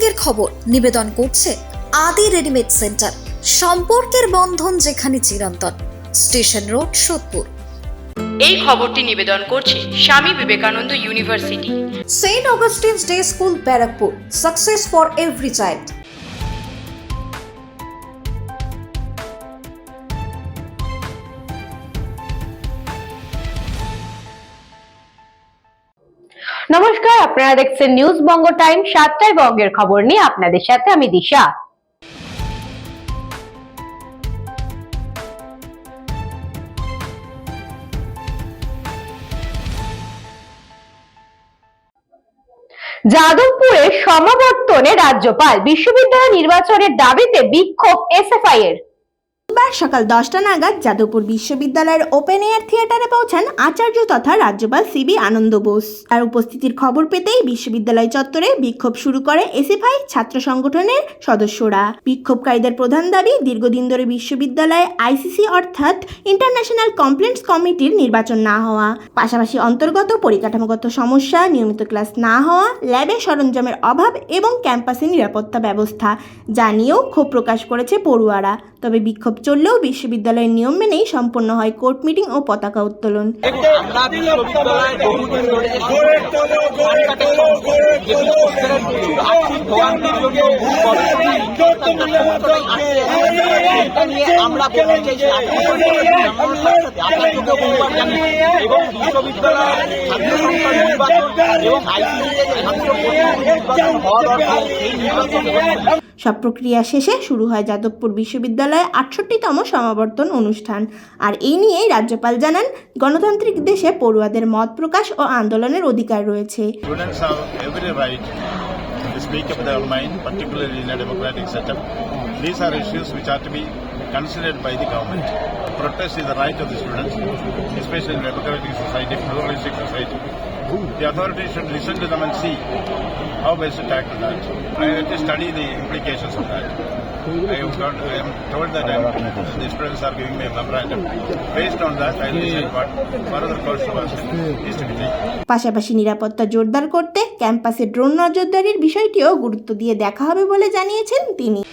বঙ্গের খবর নিবেদন করছে আদি রেডিমেড সেন্টার, সম্পর্কের বন্ধন যেখানে চিরন্তন। Station road, Sodepur. এই খবরটি নিবেদন করছে Swami Vivekananda University, Saint Augustine's Day School, Barrackpore. Success for every child. নমস্কার, আপনারা দেখছেন নিউজ বঙ্গ টাইম। 7টায় বঙ্গের খবর নিয়ে আপনাদের সাথে আমি দিশা। যাদবপুরে সমাবর্তনে রাজ্যপাল, বিশ্ববিদ্যালয় নির্বাচনের দাবিতে বিক্ষোভ এসএফআই এর। বুধবার সকাল 10টা নাগাদ যাদবপুর বিশ্ববিদ্যালয়ের ওপেন এয়ার থিয়েটারে পৌঁছান আচার্য তথা রাজ্যপাল সিবি আনন্দ বোস। তার উপস্থিতির খবর পেতেই বিশ্ববিদ্যালয় চত্বরে বিক্ষোভ শুরু করে এসএফআই ছাত্র সংগঠনের সদস্যরা। বিক্ষোভকারীদের প্রধান দাবি, দীর্ঘদিন ধরে বিশ্ববিদ্যালয়ে আইসিসি অর্থাৎ ইন্টারন্যাশনাল কমপ্লেন্টস কমিটির নির্বাচন না হওয়া, পাশাপাশি অন্তর্গত পরিকাঠামোগত সমস্যা, নিয়মিত ক্লাস না হওয়া, ল্যাবে সরঞ্জামের অভাব এবং ক্যাম্পাসে নিরাপত্তা ব্যবস্থা, যা নিয়েও ক্ষোভ প্রকাশ করেছে পড়ুয়ারা। তবে বিক্ষোভ চললেও বিশ্ববিদ্যালয়ের নিয়ম মেনেই সম্পন্ন হয় কোর্ট মিটিং ও পতাকা উত্তোলন। সব প্রক্রিয়া শেষে শুরু হয় যাদবপুর বিশ্ববিদ্যালয়ে 68তম সমাবর্তন অনুষ্ঠান। আর এই নিয়েই রাজ্যপাল জানান, গণতান্ত্রিক দেশে পড়ুয়াদের মত প্রকাশ ও আন্দোলনের অধিকার রয়েছে। Students have every right to speak up their mind, particularly in a democratic setup. These are issues which are to be considered by the government. Protest is the right of the students, especially in a democratic society, pluralistic society. The authorities should listen to them and see how best to tackle that. I have to study the implications of that. I am told that the students are giving me a memorandum. Based on that, I will decide what further course of action is to be taken. পাশাপাশি নিরাপত্তা জোরদার করতে ক্যাম্পাসে drone নজরদারির বিষয়টিও গুরুত্ব দিয়ে দেখা হবে বলে জানিয়েছেন তিনি।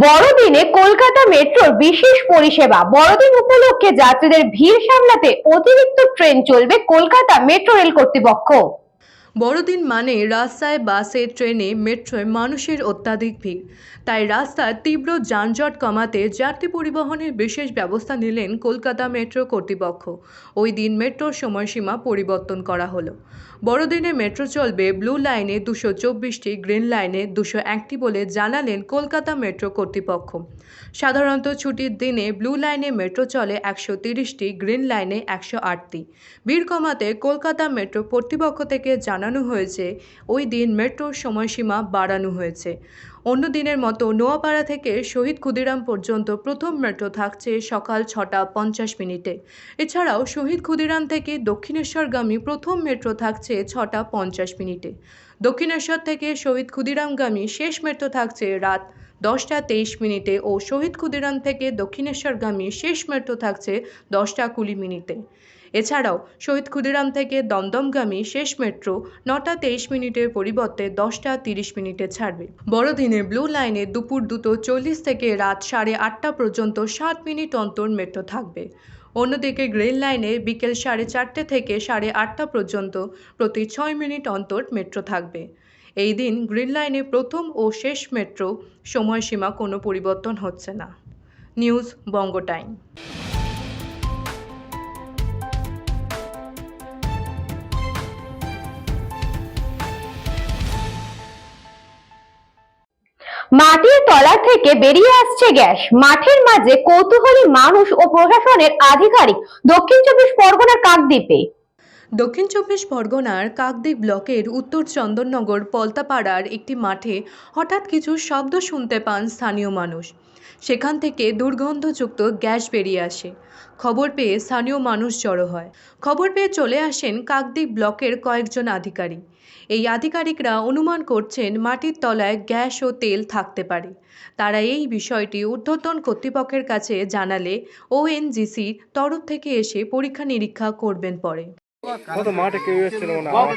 বড়দিনে কলকাতা মেট্রোর বিশেষ পরিষেবা। বড়দিন উপলক্ষে যাত্রীদের ভিড় সামলাতে অতিরিক্ত ট্রেন চলবে কলকাতা মেট্রো রেল কর্তৃপক্ষ। বড়দিন মানে রাস্তায়, বাসে, ট্রেনে, মেট্রোয় মানুষের অত্যাধিক ভিড়। তাই রাস্তার তীব্র যানজট কমাতে যাত্রী পরিবহনের বিশেষ ব্যবস্থা নিলেন কলকাতা মেট্রো কর্তৃপক্ষ। ওই দিন মেট্রোর সময়সীমা পরিবর্তন করা হলো। বড়দিনে মেট্রো চলবে ব্লু লাইনে 224টি, গ্রিন লাইনে 201টি বলে জানালেন কলকাতা মেট্রো কর্তৃপক্ষ। সাধারণত ছুটির দিনে ব্লু লাইনে মেট্রো চলে 130টি, গ্রিন লাইনে 108টি। ভিড় কমাতে কলকাতা মেট্রো কর্তৃপক্ষ থেকে জানানো হয়েছে ওই দিন মেট্রোর সময়সীমা বাড়ানো হয়েছে। অন্য দিনের মতো নোয়াপাড়া থেকে শহীদ ক্ষুদিরাম পর্যন্ত প্রথম মেট্রো থাকছে সকাল 6টা 50 মিনিটে। এছাড়াও শহীদ ক্ষুদিরাম থেকে দক্ষিণেশ্বরগামী প্রথম মেট্রো থাকছে 6টা 50 মিনিটে। দক্ষিণেশ্বর থেকে শহীদ ক্ষুদিরামগামী শেষ মেট্রো থাকছে রাত 10টা 23 মিনিটে ও শহীদ ক্ষুদিরাম থেকে দক্ষিণেশ্বরগামী শেষ মেট্রো থাকছে 10টা 20 মিনিটে। এছাড়াও শহীদ ক্ষুদিরাম থেকে দমদমগামী শেষ মেট্রো 9টা 23 মিনিটের পরিবর্তে 10টা 30 মিনিটে ছাড়বে। বড়দিনে ব্লু লাইনে দুপুর 2:40 থেকে রাত 8:30 পর্যন্ত 7 মিনিট অন্তর মেট্রো থাকবে। অন্যদিকে গ্রিন লাইনে বিকেল 4:30 থেকে 8:30 পর্যন্ত প্রতি 6 মিনিট অন্তর মেট্রো থাকবে। এই দিন গ্রিন লাইনে প্রথম ও শেষ মেট্রো সময়সীমা কোনো পরিবর্তন হচ্ছে না। নিউজ বঙ্গ টাইম। মাটির তলা থেকে বেরিয়ে আসছে গ্যাস। মাঠের মাঝে কৌতূহলী মানুষ ও প্রশাসনের আধিকারিক দক্ষিণ 24 পরগনার কাকদ্বীপে। দক্ষিণ 24 পরগনার কাকদ্বীপ ব্লকের উত্তর চন্দননগর পলতাপাড়ার একটি মাঠে হঠাৎ কিছু শব্দ শুনতে পান স্থানীয় মানুষ। সেখান থেকে দুর্গন্ধযুক্ত গ্যাস বেরিয়ে আসে। খবর পেয়ে স্থানীয় মানুষ জড়ো হয়। খবর পেয়ে চলে আসেন কাকদ্বীপ ব্লকের কয়েকজন আধিকারিক। এই আধিকারিকরা অনুমান করছেন মাটির তলায় গ্যাস ও তেল থাকতে পারে। তারা এই বিষয়টি ঊর্ধ্বতন কর্তৃপক্ষের কাছে জানালে ওএনজিসির তরফ থেকে এসে পরীক্ষা নিরীক্ষা করবেন পরে। মাঠে কেউ এসেছিল মনে হয়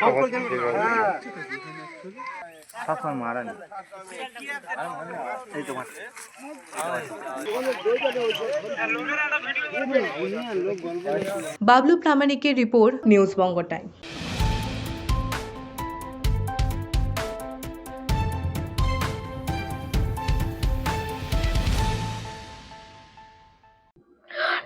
সবসময় মারা নেই এই তো বাবলু প্রামাণিকের রিপোর্ট, নিউজ বঙ্গ টাইম।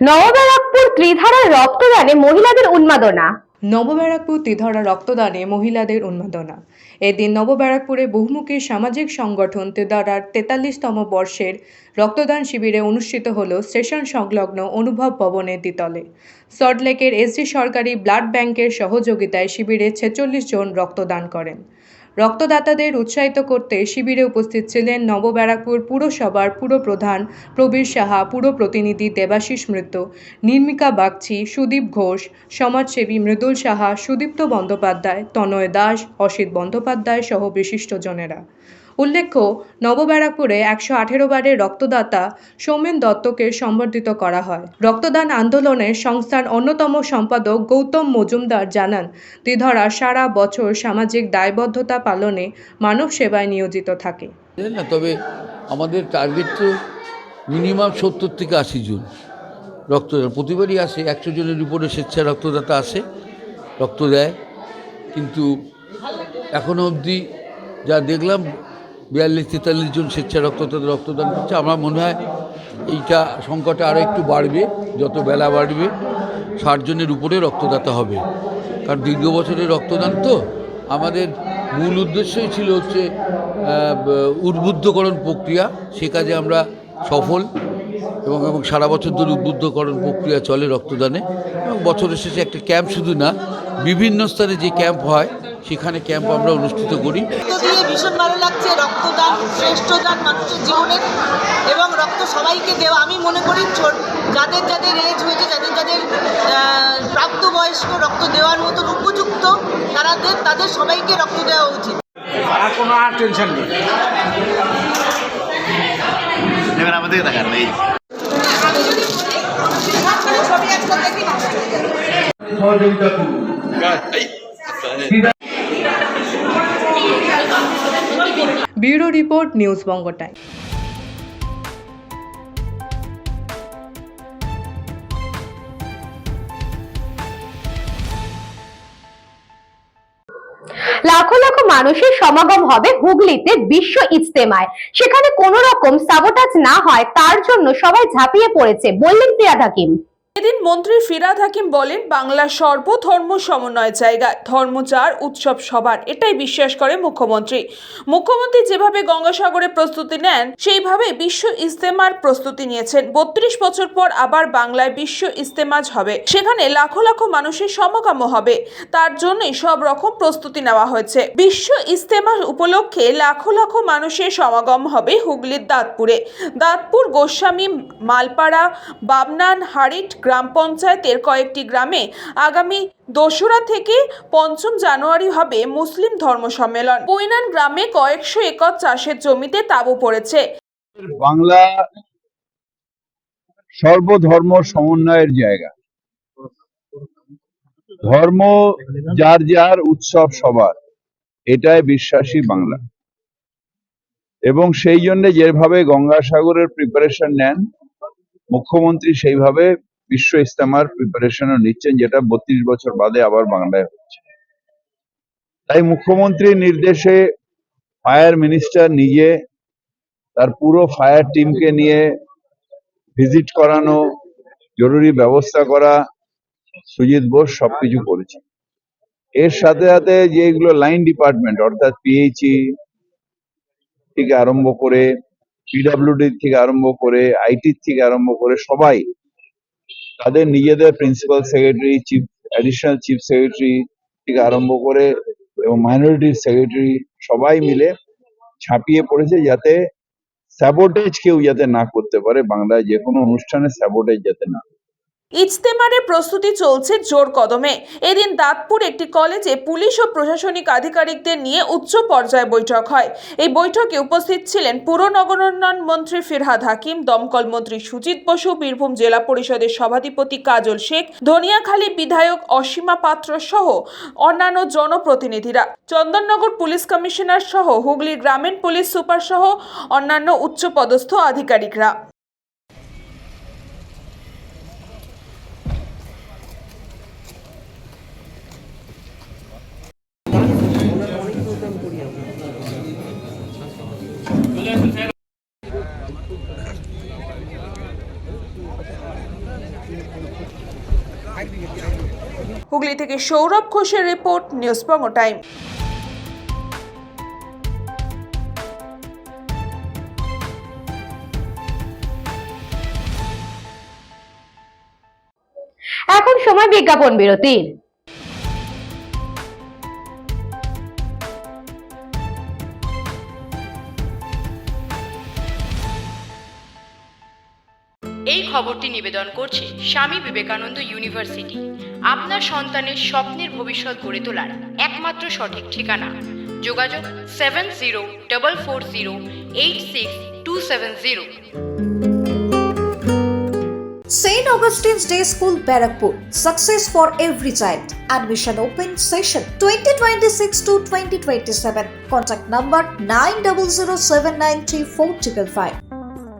নবব্যারাকপুর ত্রিধারার রক্তদানে মহিলাদের উন্মাদনা। নবব্যারাকপুর ত্রিধারা রক্তদানে মহিলাদের উন্মাদনা। এদিন নবব্যারাকপুরে বহুমুখী সামাজিক সংগঠন ত্রিধারার 43তম বর্ষের রক্তদান শিবিরে অনুষ্ঠিত হল স্টেশন সংলগ্ন অনুভব ভবনের দ্বিতলে। সল্টলেকের এসডি সরকারি ব্লাড ব্যাংকের সহযোগিতায় শিবিরে 46 জন রক্তদান করেন। রক্তদাতাদের উৎসাহিত করতে শিবিরে উপস্থিত ছিলেন নবব্যারাকপুর পুরসভার পুরপ্রধান প্রবীর সাহা, পুর প্রতিনিধি দেবাশিস মৃত্য, নির্মিকা বাগচি, সুদীপ ঘোষ, সমাজসেবী মৃদুল সাহা, সুদীপ্ত বন্দ্যোপাধ্যায়, তনয় দাস, অসিত বন্দ্যোপাধ্যায় সহ বিশিষ্টজনেরা। উল্লেখ্য, নবব্যারাকপুরে 118 বারের রক্তদাতা সৌমেন দত্তকে সম্বর্ধিত করা হয়। রক্তদান আন্দোলনের সংস্থার অন্যতম সম্পাদক গৌতম মজুমদার জানান, ত্রিধারা সারা বছর সামাজিক দায়বদ্ধতা পালনে মানব সেবায় নিয়োজিত থাকে। না, তবে আমাদের টার্গেট তো মিনিমাম 70 থেকে 80 জন রক্তদান প্রতিবারই আসে। 100 জনের উপরে স্বেচ্ছা রক্তদাতা আসে, রক্ত দেয়, কিন্তু এখনও অবধি যা দেখলাম 42-43 জন স্বেচ্ছা রক্তদাতা রক্তদান করছে। আমার মনে হয় এইটা সংখ্যাটা আরও একটু বাড়বে, যত বেলা বাড়বে 60 জনের উপরে রক্তদাতা হবে। কারণ দীর্ঘ বছরের রক্তদান তো আমাদের মূল উদ্দেশ্যই ছিল হচ্ছে উদ্বুদ্ধকরণ প্রক্রিয়া, সে কাজে আমরা সফল এবং সারা বছর ধরে উদ্বুদ্ধকরণ প্রক্রিয়া চলে রক্তদানে। এবং বছরের শেষে একটা ক্যাম্প, শুধু না বিভিন্ন স্থানে যে ক্যাম্প হয় সেখানে ক্যাম্প আমরা অনুষ্ঠিত করি। ভীষণ ভালো লাগছে। রক্তদান শ্রেষ্ঠ দান মানুষের জীবনের, এবং রক্ত সবাইকে দেওয়া। আমি মনে করি যাদের যাদের এজ হয়েছে, যাদের প্রাপ্তবয়স্ক রক্ত দেওয়ার মতন উপযুক্ত, তাদের সবাইকে রক্ত দেওয়া উচিত। আর কোনো আর টেনশন নেই। এবার আমাদের দেখার নেই। ব্যুরো রিপোর্ট, নিউজ বঙ্গ টাইম। লাখো লাখো মানুষের সমাগম হবে হুগলিতে বিশ্ব ইজতেমায়। সেখানে কোনো রকম সাবোটাজ না হয় তার জন্য সবাই ঝাঁপিয়ে পড়েছে, বললেন ফিরহাদ হাকিম। এদিন মন্ত্রী ফিরহাদ হাকিম বলেন, বাংলার সর্বধর্ম সমন্বয় জায়গা, ধর্মচার উৎসব সবার, এটাই বিশ্বাস করে মুখ্যমন্ত্রী। মুখ্যমন্ত্রী যেভাবে গঙ্গাসাগরে প্রস্তুতি নেন সেইভাবে বিশ্ব ইজতেমার প্রস্তুতি নিয়েছেন। 32 বছর পর আবার বাংলায় বিশ্ব ইজতেমা হবে, সেখানে লাখো লাখো মানুষের সমাগম হবে, তার জন্যই সব রকম প্রস্তুতি নেওয়া হয়েছে। বিশ্ব ইজতেমা উপলক্ষে লাখো লাখো মানুষের সমাগম হবে হুগলির দাঁতপুরে। দাঁতপুর, গোস্বামী, মালপাড়া, বাবনান, হারিট গ্রাম পঞ্চায়েতের কয়েকটি গ্রামে আগামী 2রা থেকে 5 জানুয়ারি হবে মুসলিম ধর্ম সম্মেলন। পৈনান গ্রামে কয়েকশো একর চাষের জমিতে তাঁবু পড়েছে। বাংলা সর্বধর্ম সমন্বয়ের জায়গা, ধর্ম যার যার, উৎসব সবার, এটাই বিশ্বাসী বাংলা। এবং সেই জন্য যেভাবে গঙ্গাসাগরের প্রিপারেশন নেন মুখ্যমন্ত্রী, সেইভাবে বিশ্ব ইজতেমার প্রিপারেশনও নিচ্ছেন, যেটা 32 বছর বাদে আবার বাংলায় হচ্ছে। তাই মুখ্যমন্ত্রীর নির্দেশে ফায়ার মিনিস্টার নিজে তার পুরো ফায়ার টিমকে নিয়ে ভিজিট করানো, জরুরি ব্যবস্থা করা, সুজিত বোস সবকিছু করেছে। এর সাথে সাথে যেগুলো লাইন ডিপার্টমেন্ট, অর্থাৎ পিএইচই থেকে আরম্ভ করে, পিডব্লিউডি থেকে আরম্ভ করে, আইটি থেকে আরম্ভ করে, সবাই তাদের নিজেদের principal secretary, chief, additional chief secretary থেকে আরম্ভ করে এবং মাইনরিটি সেক্রেটারি সবাই মিলে ঝাঁপিয়ে পড়েছে, যাতে স্যাবোটেজ কেউ যাতে না করতে পারে, বাংলায় যে কোনো অনুষ্ঠানে স্যাবোটেজ যাতে না। ইজতেমারের প্রস্তুতি চলছে জোর কদমে। এদিন দাঁতপুর একটি কলেজে পুলিশ ও প্রশাসনিক আধিকারিকদের নিয়ে উচ্চ পর্যায়ে বৈঠক হয়। এই বৈঠকে উপস্থিত ছিলেন পুর নগরোন্নয়ন মন্ত্রী ফিরহাদ হাকিম, দমকল মন্ত্রী সুজিত বসু, বীরভূম জেলা পরিষদের সভাধিপতি কাজল শেখ, ধনিয়াখালী বিধায়ক অসীমা পাত্র সহ অন্যান্য জনপ্রতিনিধিরা, চন্দননগর পুলিশ কমিশনার সহ হুগলি গ্রামীণ পুলিশ সুপার সহ অন্যান্য উচ্চপদস্থ আধিকারিকরা। হুগলি থেকে সৌরভ ঘোষের রিপোর্ট, নিউজ বঙ্গ টাইম। এখন সময় বিজ্ঞাপন বিরতির। এই খবরটি নিবেদন করছে স্বামী বিবেকানন্দ ইউনিভার্সিটি, আপনার সন্তানের স্বপ্নের ভবিষ্যৎ গড়ে তোলার একমাত্র সঠিক ঠিকানা। যোগাযোগ 7044086270। St. Augustine's Day School, Barakpur. Success for every child. Admission open session 2026 to 2027. Contact number 9007934555.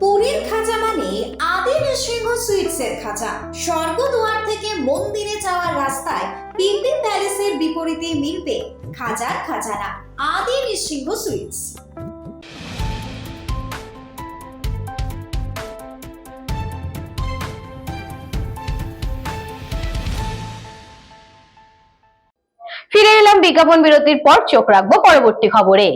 পুরীর খাঁচা মানে আদি নৃসিংহ সুইটসের খাঁচা। স্বর্গদুয়ার থেকে মন্দিরে যাওয়ার রাস্তায় পিপি প্যালেসের বিপরীতে মিলবে খাজার খাজানা আদি নৃসিংহ সুইটস। ফিরে এলাম বিজ্ঞাপন বিরতির পর। চোখ রাখবো পরবর্তী খবরে।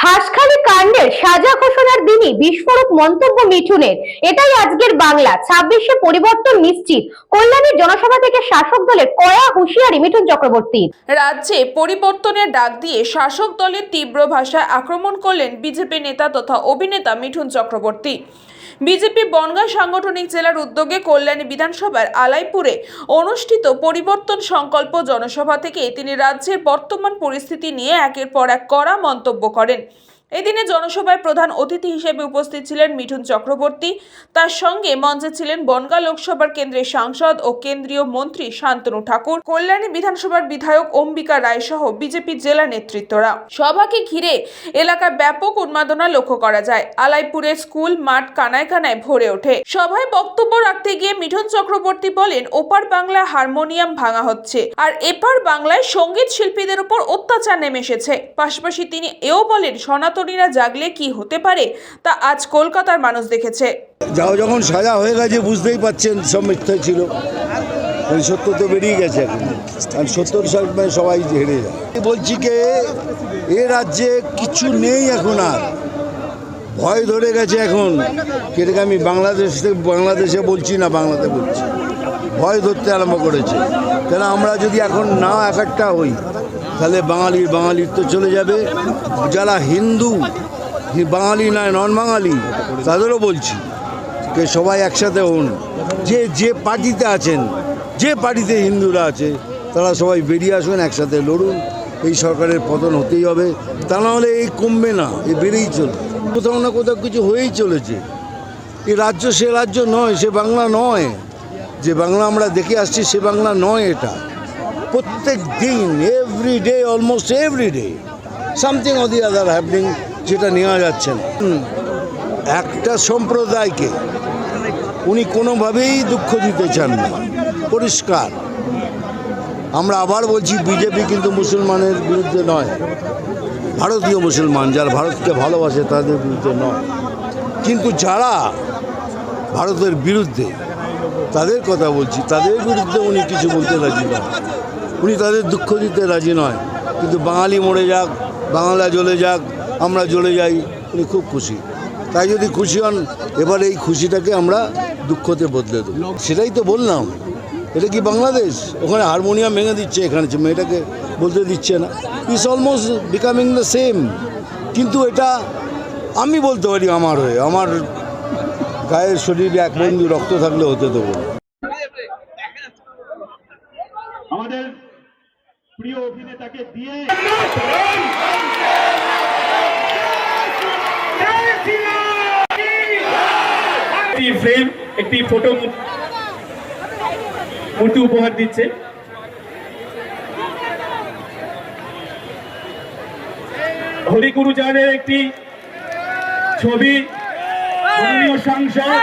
হাঁসখালি কাণ্ডের সাজা ঘোষণার দিনই বিস্ফোরক মন্তব্য মিঠুনের। এটাই আজকের বাংলা। 26শে পরিবর্তন নিশ্চিত, কল্যাণীর জনসভা থেকে শাসক দলের কড়া হুঁশিয়ারি মিঠুন চক্রবর্তী। রাজ্যে পরিবর্তনের ডাক দিয়ে শাসক দলের তীব্র ভাষায় আক্রমণ করলেন বিজেপি নেতা তথা অভিনেতা মিঠুন চক্রবর্তী। বিজেপি বনগাঁ সাংগঠনিক জেলার উদ্যোগে কল্যাণী বিধানসভার আলাইপুরে অনুষ্ঠিত পরিবর্তন সংকল্প জনসভা থেকে তিনি রাজ্যের বর্তমান পরিস্থিতি নিয়ে একের পর এক কড়া মন্তব্য করেন। এদিনে জনসভায় প্রধান অতিথি হিসেবে উপস্থিত ছিলেন মিঠুন চক্রবর্তী। তার সঙ্গে মঞ্চে ছিলেন বনগাঁ লোকসভার কেন্দ্রের সাংসদ ও কেন্দ্রীয় মন্ত্রী শান্তনু ঠাকুর, কল্যাণী বিধানসভার বিধায়ক অম্বিকা রায় সহ বিজেপি জেলা নেতৃত্বরা। সভাকে ঘিরে এলাকায় ব্যাপক উন্মাদনা লক্ষ্য করা যায়। আলাইপুরের স্কুল মাঠ কানায় কানায় ভরে ওঠে। সভায় বক্তব্য রাখতে গিয়ে মিঠুন চক্রবর্তী বলেন, ওপার বাংলায় হারমোনিয়াম ভাঙা হচ্ছে আর এপার বাংলায় সঙ্গীত শিল্পীদের উপর অত্যাচার নেমে এসেছে। পাশাপাশি তিনি এও বলেন, সনাতনীরা জাগলে কি হতে পারে তা আজ কলকাতার মানুষ দেখেছে। যাও যখন সাজা হয়ে গেছে বুঝতেই পাচ্ছেন সব মিথ্যা ছিল, সত্য তো বেরিয়ে গেছে এখন, আর সত্যর সামনে সবাই হেরে যায়। বলছি কে এ রাজ্যে কিছু নেই এখন, আর ভয় ধরে গেছে এখন। কেটে আমি বাংলাদেশে বলছি না, বাংলাতে বলছি, ভয় ধরতে আরম্ভ করেছে। কেন আমরা যদি এখন না একটা হই তাহলে বাঙালির তো চলে যাবে। যারা হিন্দু, বাঙালি নয় নন বাঙালি, তাদেরও বলছি যে সবাই একসাথে হন। যে পার্টিতে আছেন, যে পার্টিতে হিন্দুরা আছে, তারা সবাই বেরিয়ে আসবেন, একসাথে লড়ুন। এই সরকারের পতন হতেই হবে, তা নাহলে এই কমবে না, এই বেড়েই চলবে। কোথাও না কোথাও কিছু হয়েই চলেছে। এই রাজ্য সে রাজ্য নয়, সে বাংলা নয়। যে বাংলা আমরা দেখে আসছি সে বাংলা নয় এটা। প্রত্যেক দিন, everyday, almost everyday something or the other happening, যেটা নেওয়া যাচ্ছে না। একটা সম্প্রদায়কে উনি কোনোভাবেই দুঃখ দিতে চান না, পরিষ্কার। আমরা আবার বলছি, বিজেপি কিন্তু মুসলমানের বিরুদ্ধে নয়, ভারতীয় মুসলমান যারা ভারতকে ভালোবাসে তাদের বিরুদ্ধে নয়। কিন্তু যারা ভারতের বিরুদ্ধে, তাদের কথা বলছি, তাদের বিরুদ্ধে উনি কিছু বলতে রাজি নয়, উনি তাদের দুঃখ দিতে রাজি নয়। কিন্তু বাঙালি মরে যাক, বাংলা জ্বলে যাক, আমরা জ্বলে যাই, উনি খুব খুশি। তাই যদি খুশি হন, এবার এই খুশিটাকে আমরা দুঃখতে বদলে দেবো। সেটাই তো বললাম, এটা কি বাংলাদেশ? ওখানে হারমোনিয়াম ভেঙে দিচ্ছে, এখানে মেয়েটাকে বলতে দিচ্ছে না। It's almost becoming the same. কিন্তু এটা আমি বলতে পারি আমার হয়ে, আমার গায়ের শরীরে এক বিন্দু রক্ত থাকলে হতে দেবো না। আমাদের প্রিয় অভিনেতাকে দিয়ে ফ্রেম, একটি ফটো মূর্তি উপহার দিচ্ছে। হরিগুরুজনের একটি ছবি মাননীয় সাংসদ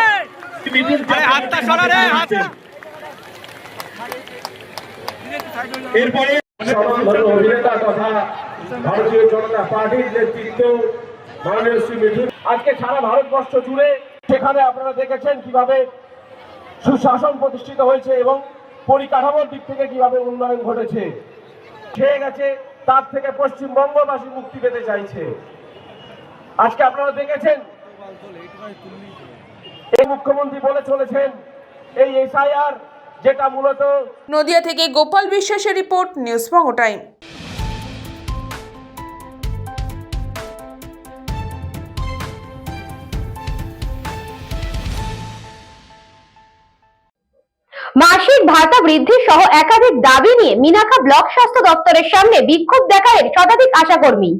এরপরে অভিনেতা তথা ভারতীয় জনতা পার্টির নেতৃত্ব মাননীয় শ্রী মিঠুন। আজকে সারা ভারতবর্ষ জুড়ে সেখানে আপনারা দেখেছেন কিভাবে সুশাসন প্রতিষ্ঠিত হয়েছে এবং পরিকাঠামোর দিক থেকে কিভাবে উন্নয়ন ঘটেছে। খেয়ে গেছে, তার থেকে পশ্চিমবঙ্গবাসী মুক্তি পেতে চাইছে। আজকে আপনারা দেখেছেন এই মুখ্যমন্ত্রী বলে চলেছেন এই এসআইআর, যেটা মূলত নদিয়া থেকে গোপাল বিশ্বাসের রিপোর্ট, নিউজ বঙ্গ টাইম। মাসিক ভাতা বৃদ্ধি সহ একাধিক দাবি নিয়ে মিনাখা ব্লক স্বাস্থ্য দপ্তরের সামনে বিক্ষোভ দেখালেন শতাধিক আশাকর্মী।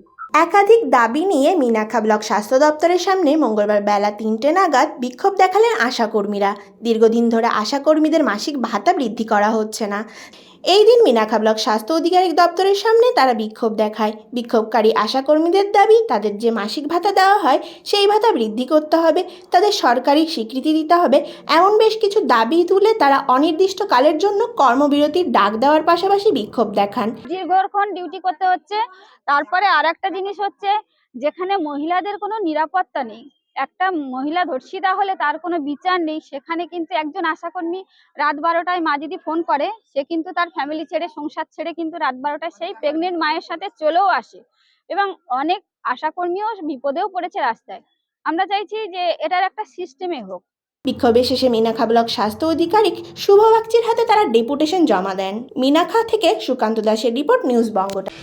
একাধিক দাবি নিয়ে মিনাখা ব্লক স্বাস্থ্য দপ্তরের সামনে মঙ্গলবার বেলা ৩টে নাগাদ বিক্ষোভ দেখালেন আশাকর্মীরা। দীর্ঘদিন ধরে আশাকর্মীদের মাসিক ভাতা বৃদ্ধি করা হচ্ছে না। এই দিন মিনাখা ব্লক স্বাস্থ্য আধিকারিক দপ্তরের সামনে তারা বিক্ষোভ দেখায়। বিক্ষোভকারী আশাকর্মীদের দাবি, তাদের যে মাসিক ভাতা দেওয়া হয় সেই ভাতা বৃদ্ধি করতে হবে, তাদের সরকারি স্বীকৃতি দিতে হবে, এমন বেশ কিছু দাবি তুলে তারা অনির্দিষ্টকালের জন্য কর্মবিরতির ডাক দেওয়ার পাশাপাশি বিক্ষোভ দেখান। দীর্ঘক্ষণ ডিউটি করতে হচ্ছে। তারপরে আর একটা জিনিস হচ্ছে, যেখানে মহিলাদের কোনো নিরাপত্তা নেই, একটা মহিলা ধর্ষিতা হলে তার কোনো বিচার নেই, সেখানে কিন্তু একজন আশাকর্মী রাত 12টায় মা যদি ফোন করে, সে কিন্তু তার ফ্যামিলি ছেড়ে, সংসার ছেড়ে কিন্তু রাত 12টায় সেই প্রেগনেন্ট মায়ের সাথে চলেও আসে এবং অনেক আশাকর্মীও বিপদেও পড়েছে রাস্তায়। আমরা চাইছি যে এটার একটা সিস্টেমে হোক। বিক্ষোভে শেষে মিনাখা ব্লক স্বাস্থ্য আধিকারিক শুভ বাগচির হাতে তারা ডেপুটেশন জমা দেন। মিনাখা থেকে সুকান্ত দাসের রিপোর্ট, নিউজ বঙ্গ টাইম।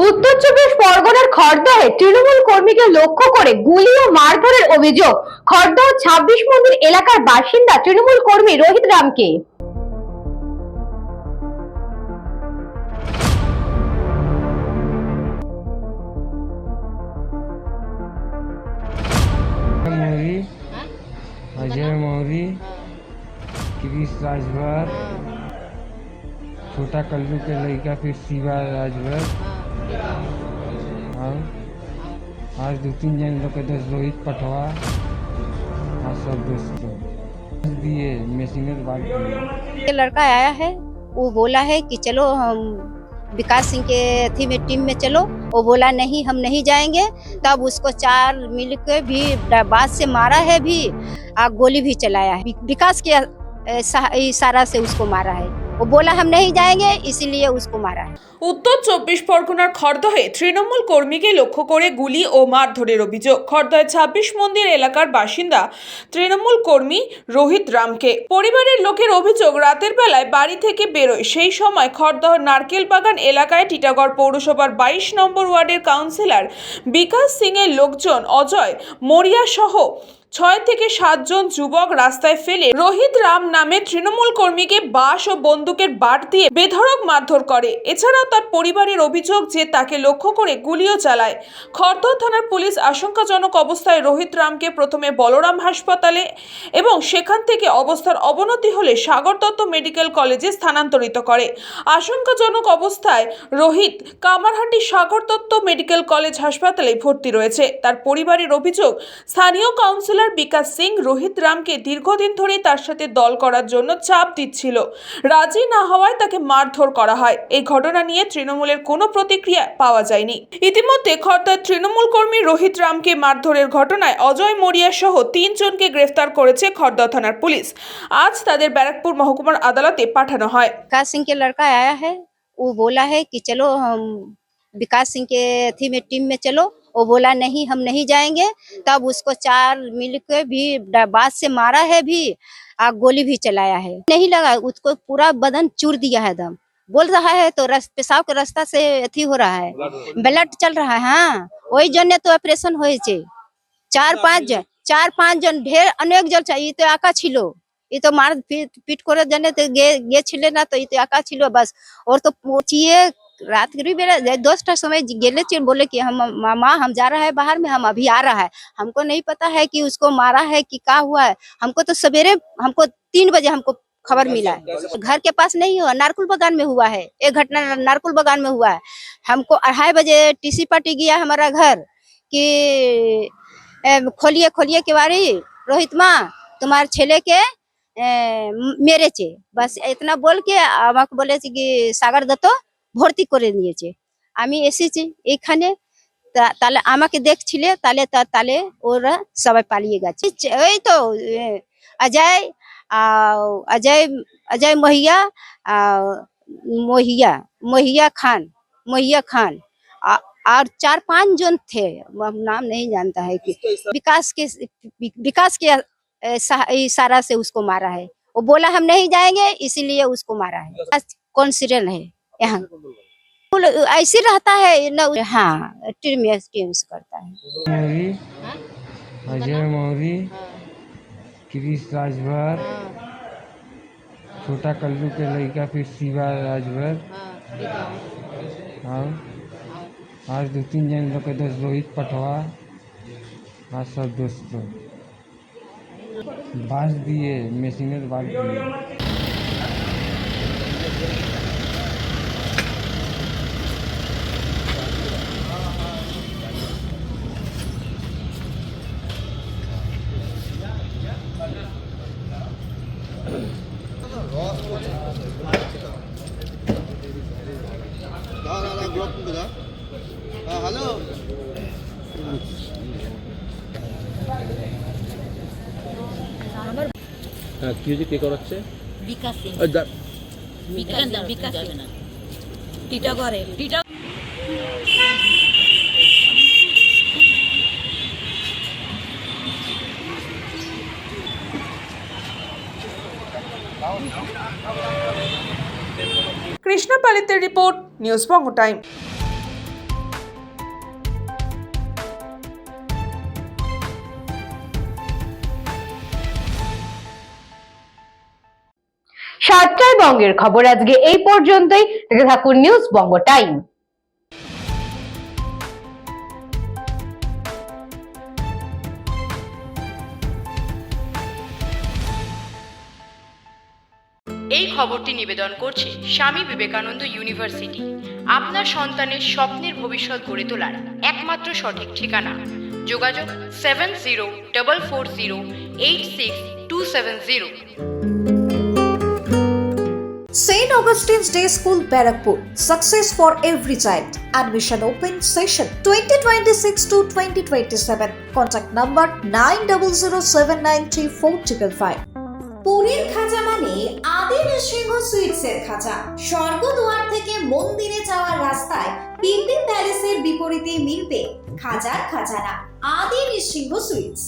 উত্তর চব্বিশ পরগনার খড়দহে তৃণমূল কর্মীকে লক্ষ্য করে গুলি ও মারধরের অভিযোগ খড়দহ ২৬ মন্দির এলাকার বাসিন্দা তৃণমূল কর্মী রোহিত রামকে। अजय मौर्य, क्रिश राजभर, छोटा कल्लू के लड़का फिर शिवा राजभर और आज 2-3 जन लोग के दोस्त रोहित पटवा और सब दोस्तों दिए मशीनर बात दिए। ये लड़का आया है, वो बोला है कि चलो हम विकास सिंह के टीम में चलो। वो बोला नहीं, हम नहीं जाएंगे। तब उसको 4 मिल के भी बात से मारा है भी और गोली भी चलाया है। विकास के इशारा से उसको मारा है। वो बोला हम नहीं जाएंगे, इसीलिए उसको मारा है। উত্তর চব্বিশ পরগনার খড়দহে তৃণমূল কর্মীকে লক্ষ্য করে গুলি ও মারধরের অভিযোগ খড়দহে ২৬ মন্দির এলাকার বাসিন্দা তৃণমূল কর্মী রোহিত রামকে। পরিবারের লোকের অভিযোগ, রাতের বেলায় বাড়ি থেকে বেরোয়, সেই সময় খড়দহ নারকেল বাগান এলাকায় টিটাগড় পৌরসভার ২২ নম্বর ওয়ার্ডের কাউন্সিলর বিকাশ সিং এর লোকজন অজয় মরিয়া সহ ৬ থেকে ৭ জন যুবক রাস্তায় ফেলে রোহিত রাম নামে তৃণমূল কর্মীকে বাঁশ ও বন্দুকের বাট দিয়ে বেধড়ক মারধর করে। এছাড়াও তার পরিবারের অভিযোগ যে তাকে লক্ষ্য করে গুলিও চালায়। খড়দহ থানার পুলিশ আশঙ্কাজনক অবস্থায় রোহিত রামকে প্রথমে বলরাম হাসপাতালে এবং সেখান থেকে অবস্থার অবনতি হলে সাগর দত্ত মেডিকেল কলেজে স্থানান্তরিত করে। আশঙ্কাজনক অবস্থায় রোহিত কামারহাটি সাগর দত্ত মেডিকেল কলেজ হাসপাতালে ভর্তি রয়েছে। তার পরিবারের অভিযোগ, স্থানীয় কাউন্সিলর কাউন্সিলর বিকাশ সিং রোহিত রামকে দীর্ঘদিন ধরে তার সাথে দল করার জন্য চাপ দিচ্ছিল। রাজি না হওয়ায় তাকে মারধর করা হয়। এই ঘটনা নিয়ে তৃণমূলের কোনো প্রতিক্রিয়া পাওয়া যায়নি। ইতিমধ্যে খর্দার তৃণমূল কর্মী রোহিত রামকে মারধরের ঘটনায় অজয় মরিয়া সহ 3 জনকে গ্রেফতার করেছে খর্দা থানার পুলিশ। আজ তাদের ব্যারাকপুর মহকুমার আদালতে পাঠানো হয়। विकास सिंह के लड़का आया है, वो बोला है कि चलो हम विकास सिंह के थी में टीम में चलो। वो बोला नहीं हम नहीं जाएंगे। तब उसको 4 मिल के भी बात से मारा है भी और गोली भी चलाया है। नहीं लगा, उसको पूरा बदन चूर दिया है दम। बोल रहा है तो पेशाब के रास्ता से अथी हो रहा है, ब्लड चल रहा है। हाँ वही जन तो ऑपरेशन হয়েছে। 4-5 জন ढेर अनेक जन चाहिए तो आका छिलो। ये तो मार पीट करे जाने तो गे छिले ना तो ये तो आका छिलो बस। और तो पूछिए रात के बेला 10टा समय गेले चिर बोले कि हम मामा हम जा रहा है बाहर में, हम अभी आ रहा है। हमको नहीं पता है कि उसको मारा है कि क्या हुआ है। हमको तो सवेरे हमको 3 बजे हमको खबर मिला है। घर के पास नहीं हुआ, नारकुल बागान में हुआ है। एक घटना नारकुल बागान में हुआ है। हमको 2:30 बजे टीसी पार्टी गया हमारा घर कि खोलिए खोलिए केवाड़ी रोहित माँ तुम्हारे छेले के মেরেছে। বাস इतना बोल के আমাকে বলেছে কি সাগর দত্ত ভর্তি করে নিয়েছে। আমি এসেছি এখানে, তাহলে আমাকে দেখছিলে তাহলে ওরা সবাই পালিয়ে গেছে। ওই তো অজয় अजय मोहिया खान और 4-5 जन थे, नाम नहीं जानता है कि विकास के इशारा से उसको मारा है। वो बोला हम नहीं जाएंगे इसीलिए उसको मारा है। कॉन्सिडर है यहाँ ऐसे रहता है ना। हाँ टीम्स करता है। अजय मौर्य, क्रिश राजभर, छोटा कल्लू के लड़का फिर शिवा राजभर और 2-3 जन लोग के दोस्त रोहित पटवा और सब दोस्त लोग बांस दिए, मशीनर बांस दिए। হ্যালো হ্যাঁ কি হয়েছে, কে করাচ্ছে? विकास सिंह टीटा घरे टीटा কৃষ্ণ পালিতের রিপোর্ট, নিউজ বঙ্গ টাইম। সাতটায় বঙ্গের খবর আজকে এই পর্যন্তই। দেখতে থাকুন নিউজ বঙ্গ টাইম। এই খবরটি নিবেদন করছে স্বামী বিবেকানন্দ ইউনিভার্সিটি। আপনার সন্তানের স্বপ্নের ভবিষ্যৎ গড়ে তোলার একমাত্র সঠিক ঠিকানা। যোগাযোগ 7044086270। St. Augustine's Day School, Barakpur. Success for every child. Admission open session 2026 to 2027. Contact number 9007934555. পুরীর খাজা মানে আদি নৃসিংহ সুইটসের খাজা। স্বর্গদুয়ার থেকে মন্দিরে যাওয়ার রাস্তায় পিপি প্যালেসের বিপরীতে মিলবে খাজার খাজানা আদি নৃসিংহ সুইটস।